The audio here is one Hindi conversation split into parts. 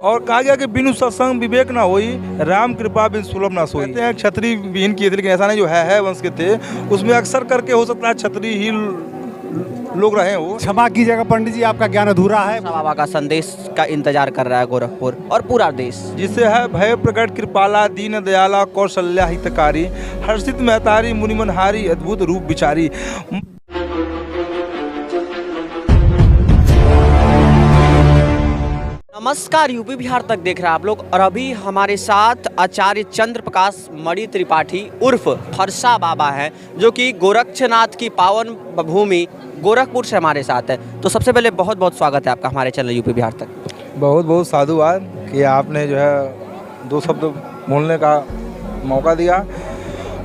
और कहा गया कि बिनु सत्संग विवेक ना होई, राम कृपा बिन सुलभ ना सोई। कहते हैं क्षत्रिय विहीन किए थे, लेकिन ऐसा नहीं, जो है वंश के थे उसमें अक्सर करके हो सकता है क्षत्रिय ही लोग रहे हो। क्षमा कीजिएगा पंडित जी, आपका ज्ञान अधूरा है। बाबा का संदेश का इंतजार कर रहा है गोरखपुर और पूरा देश। जिससे है भय प्रकट कृपाला, दीन दयाला, कौशल्या हितकारी, हर्षित महतारी, मुनिमनहारी, अद्भुत रूप विचारी। नमस्कार, यूपी बिहार तक देख रहे हैं आप लोग और अभी हमारे साथ आचार्य चंद्र प्रकाश मणि त्रिपाठी उर्फ फरसा बाबा हैं, जो कि गोरक्षनाथ की पावन भूमि गोरखपुर से हमारे साथ है। तो सबसे पहले बहुत बहुत स्वागत है आपका हमारे चैनल यूपी बिहार तक। बहुत बहुत साधुवाद कि आपने जो है दो शब्द बोलने का मौका दिया।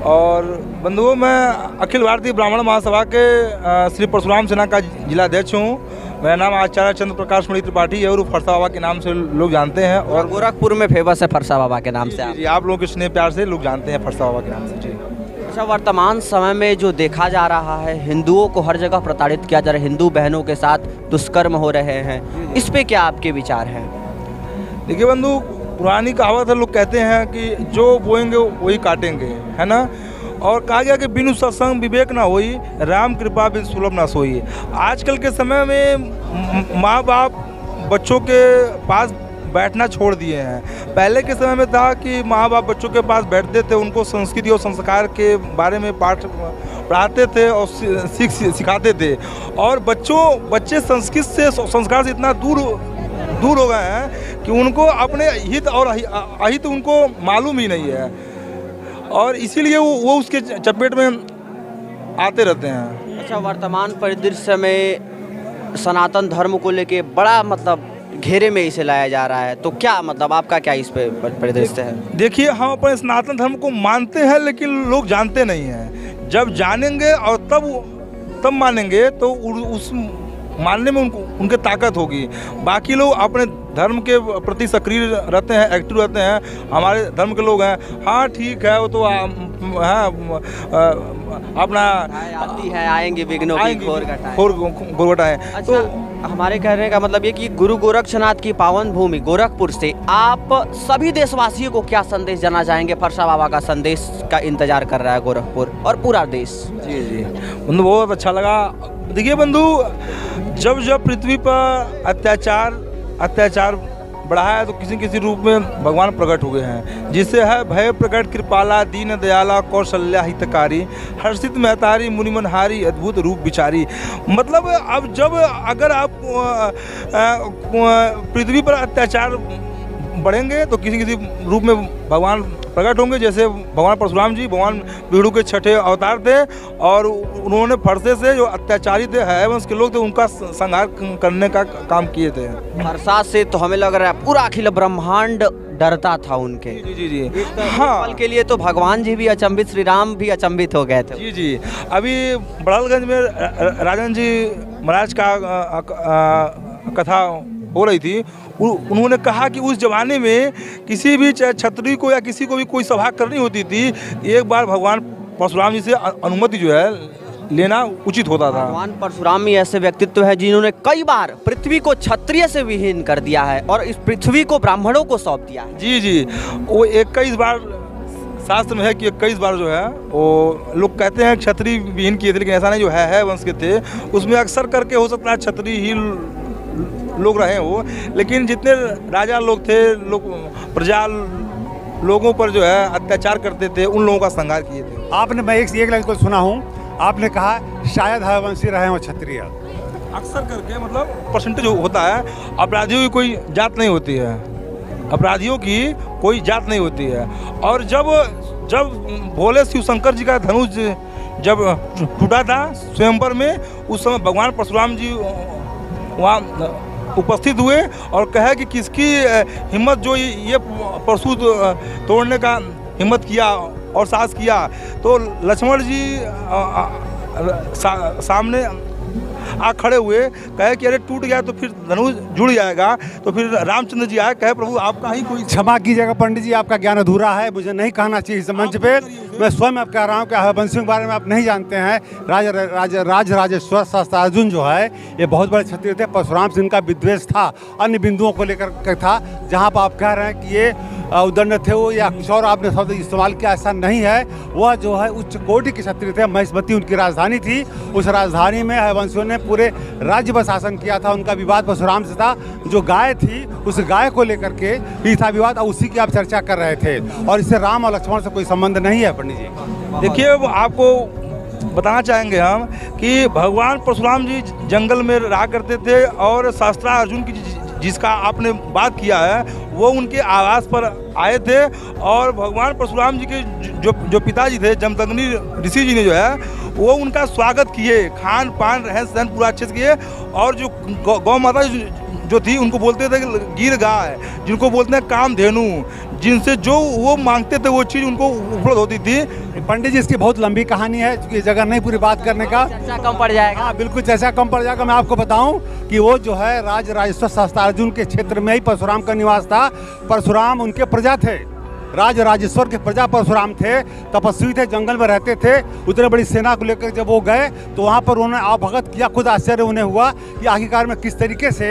और बंधुओं, मैं अखिल भारतीय ब्राह्मण महासभा के श्री परशुराम सेना का जिलाध्यक्ष हूँ। मेरा नाम आचार्य चंद्र प्रकाश मणि त्रिपाठी है और फरसा बाबा के नाम से लोग जानते हैं। और गोरखपुर में फेमस है फरसा बाबा के नाम से। जी, आप लोगों के स्नेह प्यार से लोग जानते हैं फरसा बाबा के नाम से। जी। अच्छा, वर्तमान समय में जो देखा जा रहा है, हिंदुओं को हर जगह प्रताड़ित किया जा रहा है, हिंदू बहनों के साथ दुष्कर्म हो रहे हैं, इस पे क्या आपके विचार हैं? देखिए बंधु, पुरानी कहावत है, लोग कहते हैं कि जो बोएंगे वही काटेंगे, है ना। और कहा गया कि बिनु सत्संग विवेक ना होई, राम कृपा बिन सुलभ ना सोई। आजकल के समय में माँ बाप बच्चों के पास बैठना छोड़ दिए हैं। पहले के समय में था कि माँ बाप बच्चों के पास बैठते थे, उनको संस्कृति और संस्कार के बारे में पाठ पढ़ाते थे और सिखाते थे। और बच्चे संस्कृत से संस्कार से इतना दूर हो गए हैं कि उनको अपने हित और अहित उनको मालूम ही नहीं है, और इसीलिए वो उसके चपेट में आते रहते हैं। अच्छा, वर्तमान परिदृश्य में सनातन धर्म को लेके बड़ा घेरे में इसे लाया जा रहा है, तो क्या आपका क्या इस पे परिदृश्य है? देखिए, हम अपने सनातन धर्म को मानते हैं, लेकिन लोग जानते नहीं हैं। जब जानेंगे और तब मानेंगे तो उस मानने में उनके ताकत होगी। बाकी लोग अपने धर्म के प्रति सक्रिय रहते हैं, एक्टिव रहते हैं। हमारे धर्म के लोग हैं, हाँ ठीक है, वो तो अपना आती है, आएंगे विघ्नों की घोर घटाएं। अच्छा, तो हमारे कहने का मतलब ये कि गुरु गोरक्षनाथ की पावन भूमि गोरखपुर से आप सभी देशवासियों को क्या संदेश देना चाहेंगे? फरसा बाबा का संदेश का इंतजार कर रहा है गोरखपुर और पूरा देश। जी जी बंधु, बहुत अच्छा लगा। देखिए बंधु, जब पृथ्वी पर अत्याचार बढ़ा है तो किसी रूप में भगवान प्रकट हुए हैं। जिससे है भय प्रकट कृपाला, दीन दयाला, कौशल्या हितकारी, हर्षित महतारी, मुनिमनहारी, अद्भुत रूप विचारी। मतलब अब अगर आप पृथ्वी पर अत्याचार बढ़ेंगे तो किसी रूप में भगवान प्रकट होंगे। जैसे भगवान परशुराम जी भगवान विष्णु के छठे अवतार थे, और उन्होंने फरसे से जो अत्याचारी थे, हैवंश के लोग थे, उनका संहार करने का काम किए थे। फरसा से तो हमें लग रहा है पूरा अखिल ब्रह्मांड डरता था उनके। जी हाँ, के लिए तो भगवान जी भी अचंभित, श्री राम भी अचंभित हो गए थे। जी अभी बड़ालगंज में राजन जी महाराज का कथा हो रही थी। उन्होंने कहा कि उस जमाने में किसी भी क्षत्रिय को या किसी को भी कोई सभा करनी होती थी, एक बार भगवान परशुराम जी से अनुमति जो है लेना उचित होता था। भगवान परशुराम ही ऐसे व्यक्तित्व है जिन्होंने कई बार पृथ्वी को क्षत्रिय से विहीन कर दिया है और इस पृथ्वी को ब्राह्मणों को सौंप दिया है। जी वो 21 बार शास्त्र में है कि 21 बार जो है वो लोग कहते हैं क्षत्रिय विहीन किए थे, लेकिन ऐसा नहीं, जो है वंश के थे उसमें अक्सर करके हो सकता है क्षत्रिय ही लोग रहे हो। लेकिन जितने राजा लोग थे, प्रजा लोगों पर जो है अत्याचार करते थे, उन लोगों का संहार किए थे। आपने, मैं एक लाइन को सुना हूँ, आपने कहा शायद हरवंशी रहे हो क्षत्रिय। अक्सर करके परसेंटेज होता है। अपराधियों की कोई जात नहीं होती है, अपराधियों की कोई जात नहीं होती है। और जब भोले शिव शंकर जी का धनुष जब टूटा था स्वयंवर में, उस समय भगवान परशुराम जी वहाँ उपस्थित हुए और कहे कि किसकी हिम्मत जो ये परशु तोड़ने का हिम्मत किया और साहस किया। तो लक्ष्मण जी सामने आ खड़े हुए, कहे कि अरे टूट गया तो फिर धनुष जुड़ जाएगा। तो फिर रामचंद्र जी आए, कहे प्रभु आपका ही कोई क्षमा कीजिएगा पंडित जी, आपका ज्ञान अधूरा है, मुझे नहीं कहना चाहिए इस मंच पे। मैं स्वयं अब कह रहा हूँ कि हरवंशियों के बारे में आप नहीं जानते हैं। राजराजेश्वर शास्त्रार्जुन जो है ये बहुत बड़े क्षत्रिय थे। परशुराम से इनका विद्वेष था, अन्य बिंदुओं को लेकर के था। जहाँ पर आप कह रहे हैं कि ये उदंड थे वो या कुछ और आपने शब्द इस्तेमाल किया, ऐसा नहीं है। वह जो है उच्च कोटि के क्षत्रिय थे। महिष्मती उनकी राजधानी थी। उस राजधानी में हरवंशियों ने पूरे राज्य पर शासन किया था। उनका विवाद परशुराम से था। जो गाय थी उस गाय को लेकर के ही था विवाद, और उसी की आप चर्चा कर रहे थे। और इससे राम और लक्ष्मण से कोई संबंध नहीं है पंडित जी। देखिए, आपको बताना चाहेंगे हम कि भगवान परशुराम जी जंगल में रहा करते थे, और शास्त्रार्जुन की जिसका आपने बात किया है वो उनके आवास पर आए थे। और भगवान परशुराम जी के जो पिताजी थे जमदग्नि ऋषि जी ने जो है वो उनका स्वागत किए, खान पान रहन सहन पूरा अच्छे से किए। और जो गौ माता जो थी उनको बोलते थे गिर गाय, जिनको बोलते हैं कामधेनु, जिनसे जो वो मांगते थे वो चीज़ उनको उपलब्ध होती थी। पंडित जी इसकी बहुत लंबी कहानी है, क्योंकि जगह नहीं पूरी बात करने का, चर्चा कम पड़ जाएगा। हाँ बिल्कुल चर्चा कम पड़ जाएगा। मैं आपको बताऊं कि वो जो है राजराजेश्वर शास्त्रार्जुन के क्षेत्र में ही परशुराम का निवास था। परशुराम उनके प्रजा थे, राजराजेश्वर के प्रजा परशुराम थे, तपस्वी थे, जंगल में रहते थे। उतने बड़ी सेना को लेकर जब वो गए तो वहाँ पर उन्होंने आवभगत किया। खुद आश्चर्य उन्हें हुआ कि आखिरकार में किस तरीके से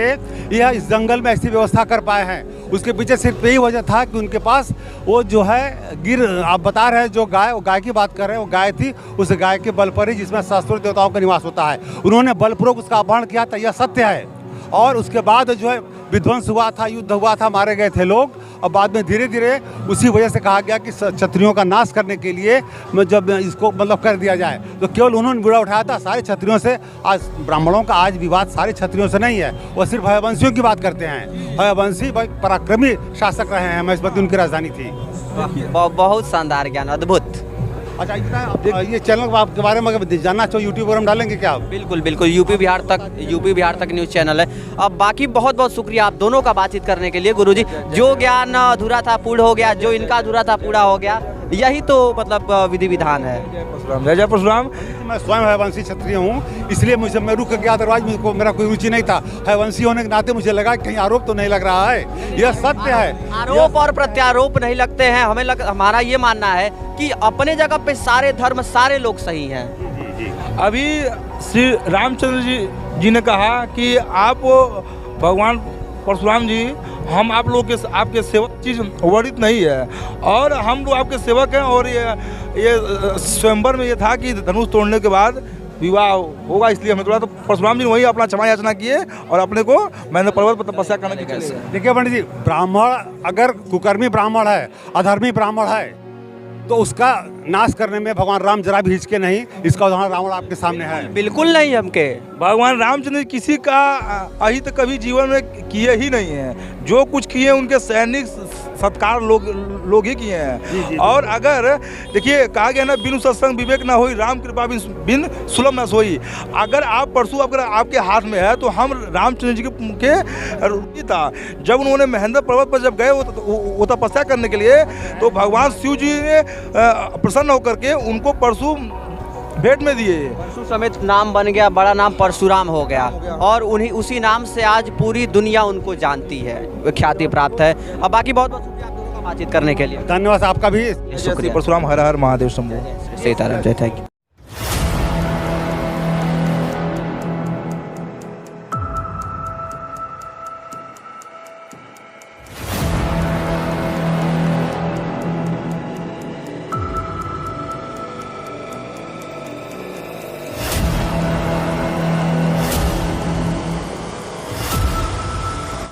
यह इस जंगल में ऐसी व्यवस्था कर पाए हैं। उसके पीछे सिर्फ यही वजह था कि उनके पास वो जो है गिर, आप बता रहे हैं जो गाय, वो गाय की बात कर रहे हैं, वो गाय थी। उस गाय के बल पर ही, जिसमें शास्त्रों देवताओं का निवास होता है, उन्होंने बलपूर्वक उसका अपहरण किया था, यह सत्य है। और उसके बाद जो है विध्वंस हुआ था, युद्ध हुआ था, मारे गए थे लोग। और बाद में धीरे धीरे उसी वजह से कहा गया कि क्षत्रियों का नाश करने के लिए जब इसको मतलब कर दिया जाए, तो केवल उन्होंने बुरा उठाया था सारे क्षत्रियों से। आज ब्राह्मणों का आज विवाद सारे क्षत्रियों से नहीं है, वो सिर्फ हरवंशियों की बात करते हैं। हरवंशी पराक्रमी शासक रहे हैं, महिष्मती उनकी राजधानी थी। बहुत शानदार ज्ञान, अद्भुत। अच्छा, इतना ये चैनल के बारे में अगर जानना चाहो यूट्यूब पर हम डालेंगे क्या? बिल्कुल बिल्कुल, यूपी बिहार तक न्यूज़ चैनल है। अब बाकी बहुत बहुत शुक्रिया आप दोनों का बातचीत करने के लिए गुरुजी। जो ज्ञान अधूरा था पूर्ण हो गया, जो इनका अधूरा था पूरा हो गया। यही तो मतलब विधि विधान है। जय परशुराम। मैं स्वयं हरवंशी क्षत्रिय हूँ, इसलिए मुझे मैं रुक गया, अदरवाइज मुझको मेरा कोई रुचि नहीं था। हरवंशी होने के नाते मुझे लगा कहीं आरोप तो नहीं लग रहा है। यह सत्य है। आरोप और प्रत्यारोप नहीं लगते हैं हमें। हमारा ये मानना है कि अपने जगह पे सारे धर्म, सारे लोग सही हैं। अभी श्री रामचंद्र जी ने कहा कि आप भगवान परशुराम जी, हम आप लोग के आपके सेवक चीज़ वर्णित नहीं है, और हम लोग आपके सेवक हैं। और ये स्वयंवर में ये था कि धनुष तोड़ने के बाद विवाह होगा, इसलिए हमें तोड़ा। तो परशुराम जी वही अपना क्षमा याचना किए और अपने को मैंने पर्वत पर तपस्या करने की चले गए। देखिए पंडित जी, ब्राह्मण अगर कुकर्मी ब्राह्मण है, अधर्मी ब्राह्मण है, तो उसका नाश करने में भगवान राम जरा भी हिचके नहीं। इसका उदाहरण रावण आपके सामने है। बिल्कुल नहीं। हमके भगवान रामचंद्र किसी का अहित कभी जीवन में किए ही नहीं है। जो कुछ किए उनके सैनिक सत्कार लोग ही किए हैं। और अगर देखिए कहा गया ना, बिनु सत्संग विवेक ना होई, राम कृपा बिन सुलभ न सोई। अगर आप परसों अगर आपके हाथ में है तो हम रामचंद्र जी के था। जब उन्होंने महेंद्र पर्वत पर जब गए वो तपस्या करने के लिए, तो भगवान शिव जी ने प्रसन्न होकर के उनको परशु भेंट में दिए। परशु समेत नाम बन गया, बड़ा नाम परशुराम हो गया। और उसी नाम से आज पूरी दुनिया उनको जानती है, ख्याति प्राप्त है। अब बाकी बहुत बहुत शुक्रिया आप दोनों का बातचीत करने के लिए। धन्यवाद आपका भी। शुक्रिया। परशुराम हर हर महादेव शंभो। सीताराम जय। Thank you.